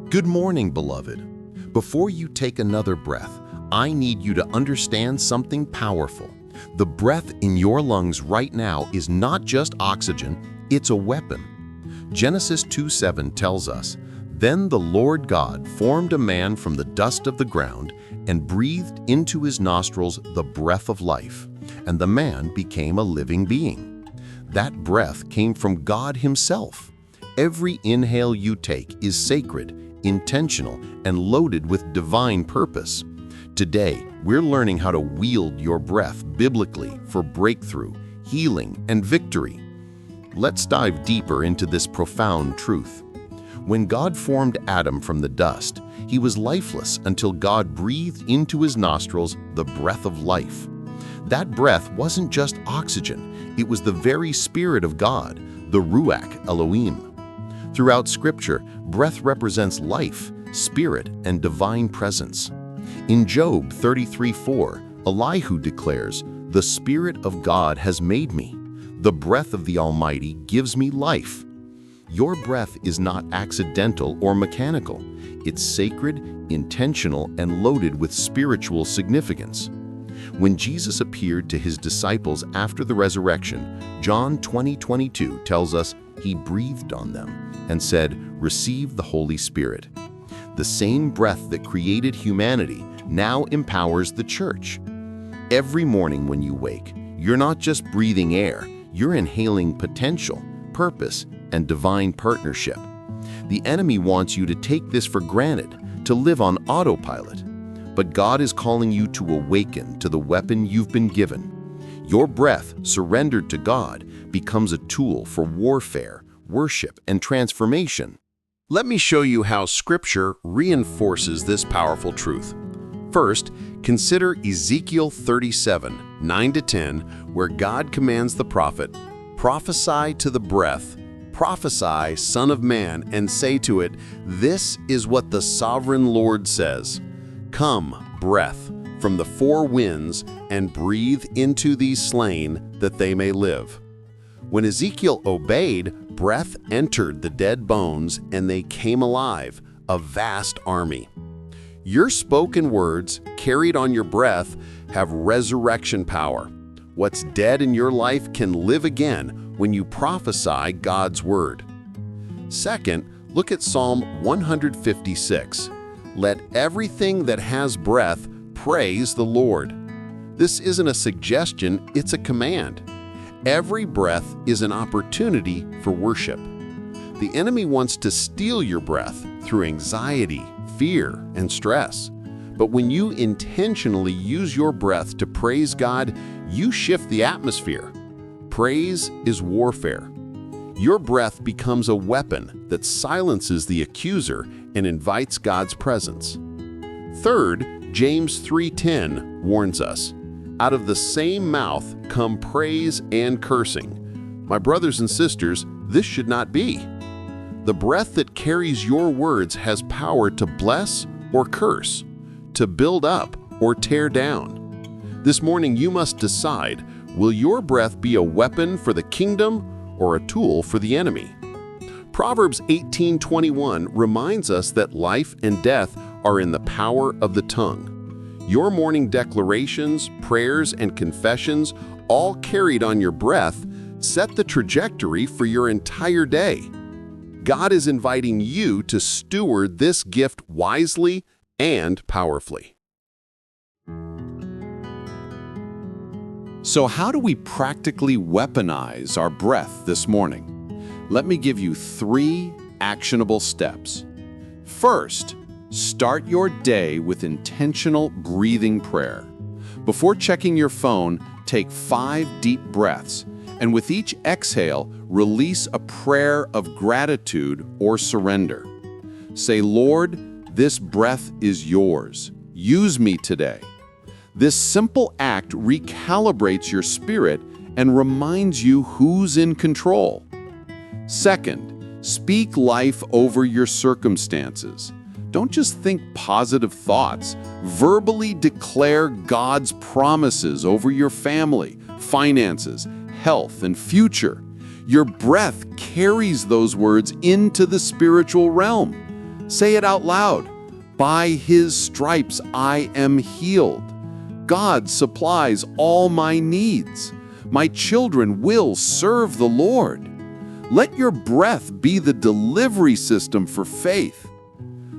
Good morning, beloved. Before you take another breath, I need you to understand something powerful. The breath in your lungs right now is not just oxygen, it's a weapon. Genesis 2:7 tells us, "Then the Lord God formed a man from the dust of the ground and breathed into his nostrils the breath of life, and the man became a living being." That breath came from God Himself. Every inhale you take is sacred, intentional, and loaded with divine purpose. Today, we're learning how to wield your breath biblically for breakthrough, healing, and victory. Let's dive deeper into this profound truth. When God formed Adam from the dust, he was lifeless until God breathed into his nostrils the breath of life. That breath wasn't just oxygen, it was the very Spirit of God, the Ruach Elohim. Throughout Scripture, breath represents life, spirit, and divine presence. In Job 33:4, Elihu declares, "The Spirit of God has made me. The breath of the Almighty gives me life." Your breath is not accidental or mechanical. It's sacred, intentional, and loaded with spiritual significance. When Jesus appeared to his disciples after the resurrection, John 20:22 tells us he breathed on them and said, "Receive the Holy Spirit." The same breath that created humanity now empowers the church. Every morning when you wake, you're not just breathing air, you're inhaling potential, purpose, and divine partnership. The enemy wants you to take this for granted, to live on autopilot. But God is calling you to awaken to the weapon you've been given. Your breath, surrendered to God, becomes a tool for warfare, worship, and transformation. Let me show you how Scripture reinforces this powerful truth. First, consider Ezekiel 37:9-10, where God commands the prophet, "Prophesy to the breath, prophesy, Son of Man, and say to it, 'This is what the sovereign Lord says. Come, breath, from the four winds, and breathe into these slain, that they may live.'" When Ezekiel obeyed, breath entered the dead bones, and they came alive, a vast army. Your spoken words, carried on your breath, have resurrection power. What's dead in your life can live again when you prophesy God's word. Second, look at Psalm 156. "Let everything that has breath praise the Lord." This isn't a suggestion, it's a command. Every breath is an opportunity for worship. The enemy wants to steal your breath through anxiety, fear, and stress. But when you intentionally use your breath to praise God, you shift the atmosphere. Praise is warfare. Your breath becomes a weapon that silences the accuser and invites God's presence. Third, James 3:10 warns us, "Out of the same mouth come praise and cursing." My brothers and sisters, this should not be. The breath that carries your words has power to bless or curse, to build up or tear down. This morning you must decide, will your breath be a weapon for the kingdom or a tool for the enemy? Proverbs 18:21 reminds us that life and death are in the power of the tongue. Your morning declarations, prayers, and confessions, all carried on your breath, set the trajectory for your entire day. God is inviting you to steward this gift wisely and powerfully. So how do we practically weaponize our breath this morning? Let me give you 3 actionable steps. First, start your day with intentional breathing prayer. Before checking your phone, take 5 deep breaths, and with each exhale, release a prayer of gratitude or surrender. Say, "Lord, this breath is yours. Use me today." This simple act recalibrates your spirit and reminds you who's in control. Second, speak life over your circumstances. Don't just think positive thoughts. Verbally declare God's promises over your family, finances, health, and future. Your breath carries those words into the spiritual realm. Say it out loud. By His stripes I am healed. God supplies all my needs. My children will serve the Lord. Let your breath be the delivery system for faith.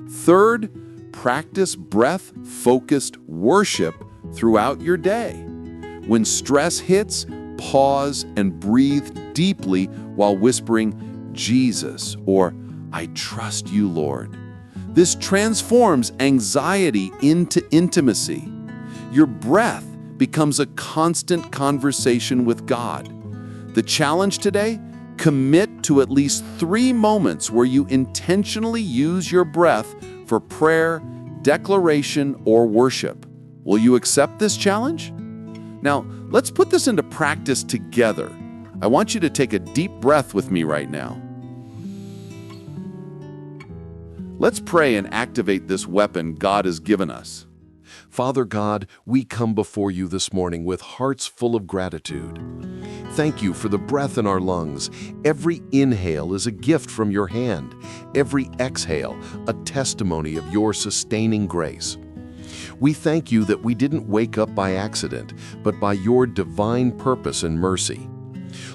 Third, practice breath-focused worship throughout your day. When stress hits, pause and breathe deeply while whispering, Jesus, or I trust you, Lord. This transforms anxiety into intimacy. Your breath becomes a constant conversation with God. The challenge today? Commit to at least 3 moments where you intentionally use your breath for prayer, declaration, or worship. Will you accept this challenge? Now, let's put this into practice together. I want you to take a deep breath with me right now. Let's pray and activate this weapon God has given us. Father God, we come before you this morning with hearts full of gratitude. Thank you for the breath in our lungs. Every inhale is a gift from your hand. Every exhale, a testimony of your sustaining grace. We thank you that we didn't wake up by accident, but by your divine purpose and mercy.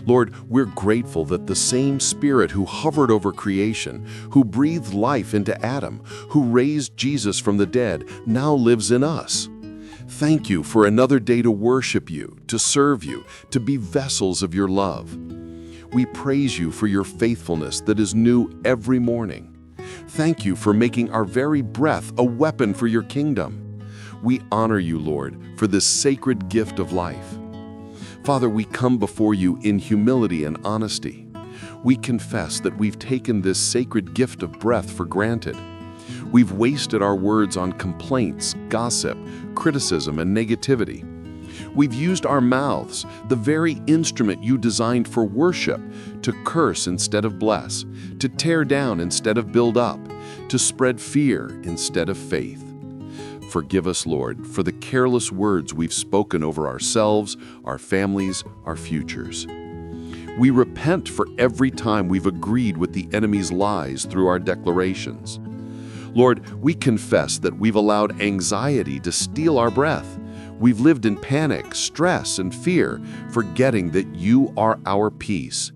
Lord, we're grateful that the same Spirit who hovered over creation, who breathed life into Adam, who raised Jesus from the dead, now lives in us. Thank you for another day to worship you, to serve you, to be vessels of your love. We praise you for your faithfulness that is new every morning. Thank you for making our very breath a weapon for your kingdom. We honor you, Lord, for this sacred gift of life. Father, we come before you in humility and honesty. We confess that we've taken this sacred gift of breath for granted. We've wasted our words on complaints, gossip, criticism, and negativity. We've used our mouths, the very instrument you designed for worship, to curse instead of bless, to tear down instead of build up, to spread fear instead of faith. Forgive us, Lord, for the careless words we've spoken over ourselves, our families, our futures. We repent for every time we've agreed with the enemy's lies through our declarations. Lord, we confess that we've allowed anxiety to steal our breath. We've lived in panic, stress, and fear, forgetting that you are our peace.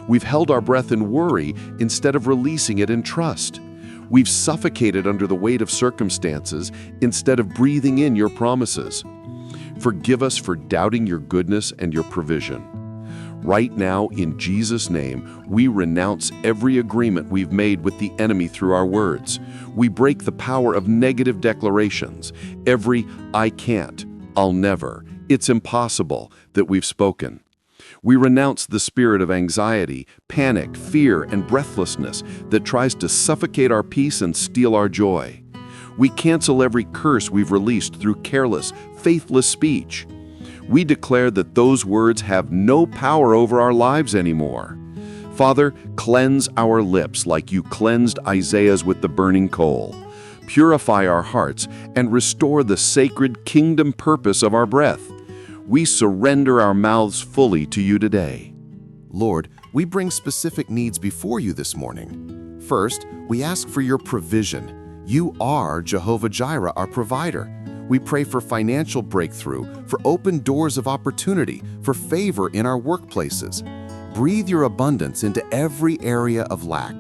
We've held our breath in worry instead of releasing it in trust. We've suffocated under the weight of circumstances instead of breathing in your promises. Forgive us for doubting your goodness and your provision. Right now, in Jesus' name, we renounce every agreement we've made with the enemy through our words. We break the power of negative declarations, every I can't, I'll never, it's impossible that we've spoken. We renounce the spirit of anxiety, panic, fear, and breathlessness that tries to suffocate our peace and steal our joy. We cancel every curse we've released through careless, faithless speech. We declare that those words have no power over our lives anymore. Father, cleanse our lips like you cleansed Isaiah's with the burning coal. Purify our hearts and restore the sacred kingdom purpose of our breath. We surrender our mouths fully to you today. Lord, we bring specific needs before you this morning. First, we ask for your provision. You are Jehovah Jireh, our provider. We pray for financial breakthrough, for open doors of opportunity, for favor in our workplaces. Breathe your abundance into every area of lack.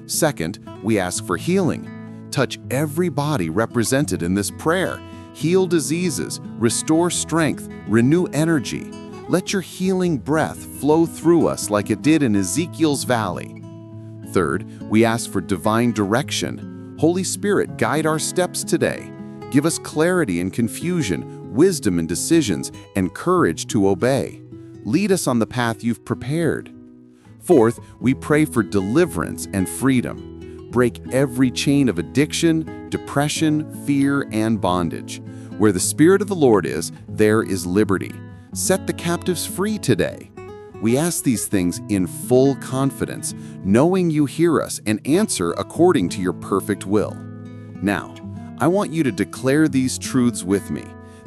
Second, we ask for healing. Touch every body represented in this prayer. Heal diseases, restore strength, renew energy. Let your healing breath flow through us like it did in Ezekiel's valley. Third, we ask for divine direction. Holy Spirit, guide our steps today. Give us clarity in confusion, wisdom in decisions, and courage to obey. Lead us on the path you've prepared. Fourth, we pray for deliverance and freedom. Break every chain of addiction, depression, fear, and bondage. Where the Spirit of the Lord is, there is liberty. Set the captives free today. We ask these things in full confidence, knowing you hear us and answer according to your perfect will. Now, I want you to declare these truths with me.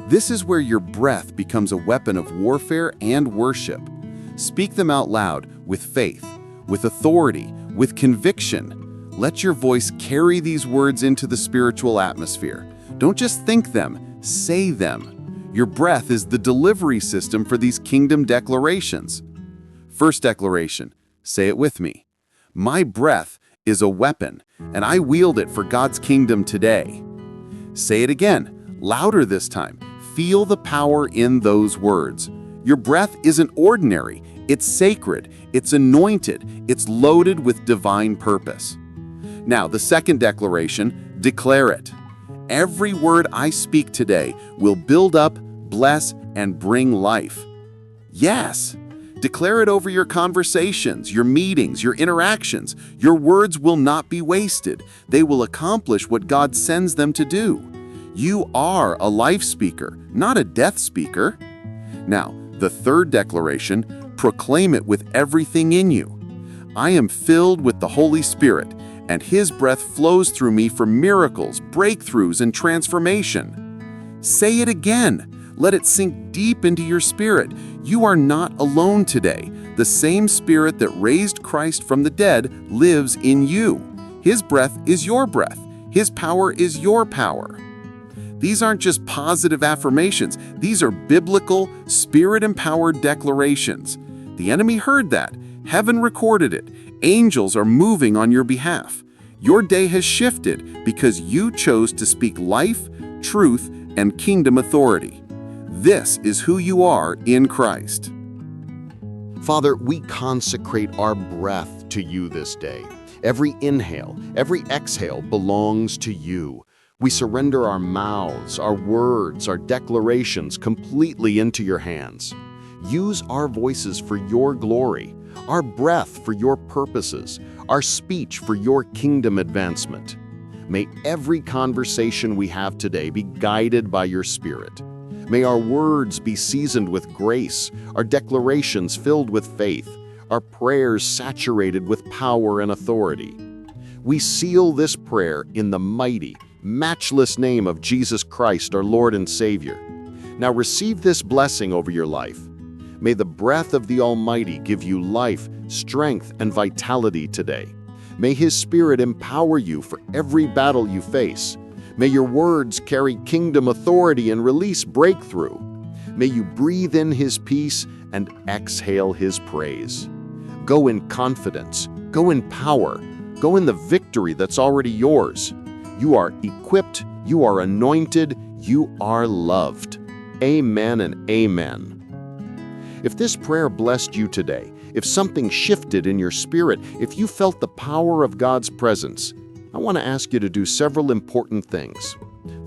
This is where your breath becomes a weapon of warfare and worship. Speak them out loud with faith, with authority, with conviction. Let your voice carry these words into the spiritual atmosphere. Don't just think them, say them. Your breath is the delivery system for these kingdom declarations. First declaration, say it with me. My breath is a weapon, and I wield it for God's kingdom today. Say it again, louder this time. Feel the power in those words. Your breath isn't ordinary, it's sacred, it's anointed, it's loaded with divine purpose. Now, the second declaration, declare it. Every word I speak today will build up, bless, and bring life. Yes, declare it over your conversations, your meetings, your interactions. Your words will not be wasted. They will accomplish what God sends them to do. You are a life speaker, not a death speaker. Now, the third declaration, proclaim it with everything in you. I am filled with the Holy Spirit, and His breath flows through me for miracles, breakthroughs, and transformation. Say it again. Let it sink deep into your spirit. You are not alone today. The same Spirit that raised Christ from the dead lives in you. His breath is your breath. His power is your power. These aren't just positive affirmations. These are biblical, Spirit-empowered declarations. The enemy heard that. Heaven recorded it. Angels are moving on your behalf. Your day has shifted because you chose to speak life, truth, and kingdom authority. This is who you are in Christ. Father, we consecrate our breath to you this day. Every inhale, every exhale belongs to you. We surrender our mouths, our words, our declarations completely into your hands. Use our voices for your glory, our breath for your purposes, our speech for your kingdom advancement. May every conversation we have today be guided by your Spirit. May our words be seasoned with grace, our declarations filled with faith, our prayers saturated with power and authority. We seal this prayer in the mighty, matchless name of Jesus Christ, our Lord and Savior. Now receive this blessing over your life. May the breath of the Almighty give you life, strength, and vitality today. May His Spirit empower you for every battle you face. May your words carry kingdom authority and release breakthrough. May you breathe in His peace and exhale His praise. Go in confidence, go in power, go in the victory that's already yours. You are equipped, you are anointed, you are loved. Amen and amen. If this prayer blessed you today, if something shifted in your spirit, if you felt the power of God's presence, I want to ask you to do several important things.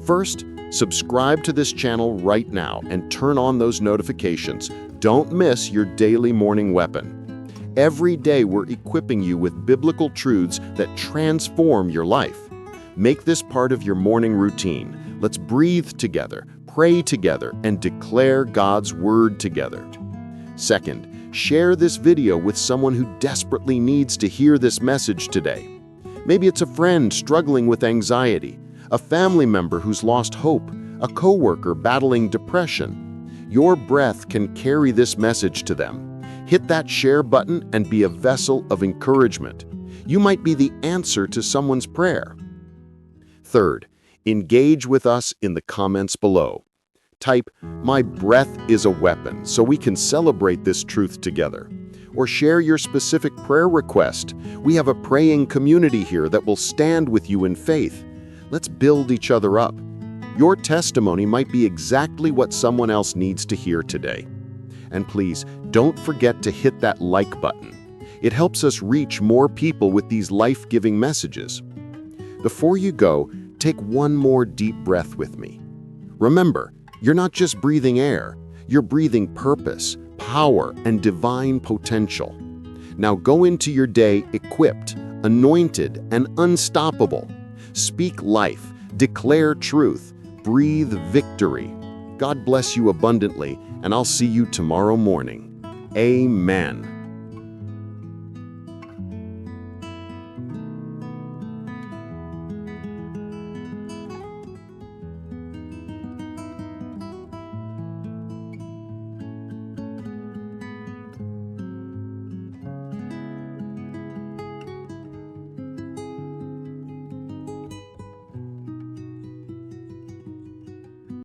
First, subscribe to this channel right now and turn on those notifications. Don't miss your daily morning weapon. Every day we're equipping you with biblical truths that transform your life. Make this part of your morning routine. Let's breathe together, pray together, and declare God's word together. Second, share this video with someone who desperately needs to hear this message today. Maybe it's a friend struggling with anxiety, a family member who's lost hope, a coworker battling depression. Your breath can carry this message to them. Hit that share button and be a vessel of encouragement. You might be the answer to someone's prayer. Third, engage with us in the comments below. Type, "My breath is a weapon," so we can celebrate this truth together. Or share your specific prayer request. We have a praying community here that will stand with you in faith. Let's build each other up. Your testimony might be exactly what someone else needs to hear today. And please, don't forget to hit that like button. It helps us reach more people with these life-giving messages. Before you go, take one more deep breath with me. Remember, you're not just breathing air, you're breathing purpose, power, and divine potential. Now go into your day equipped, anointed, and unstoppable. Speak life, declare truth, breathe victory. God bless you abundantly, and I'll see you tomorrow morning. Amen.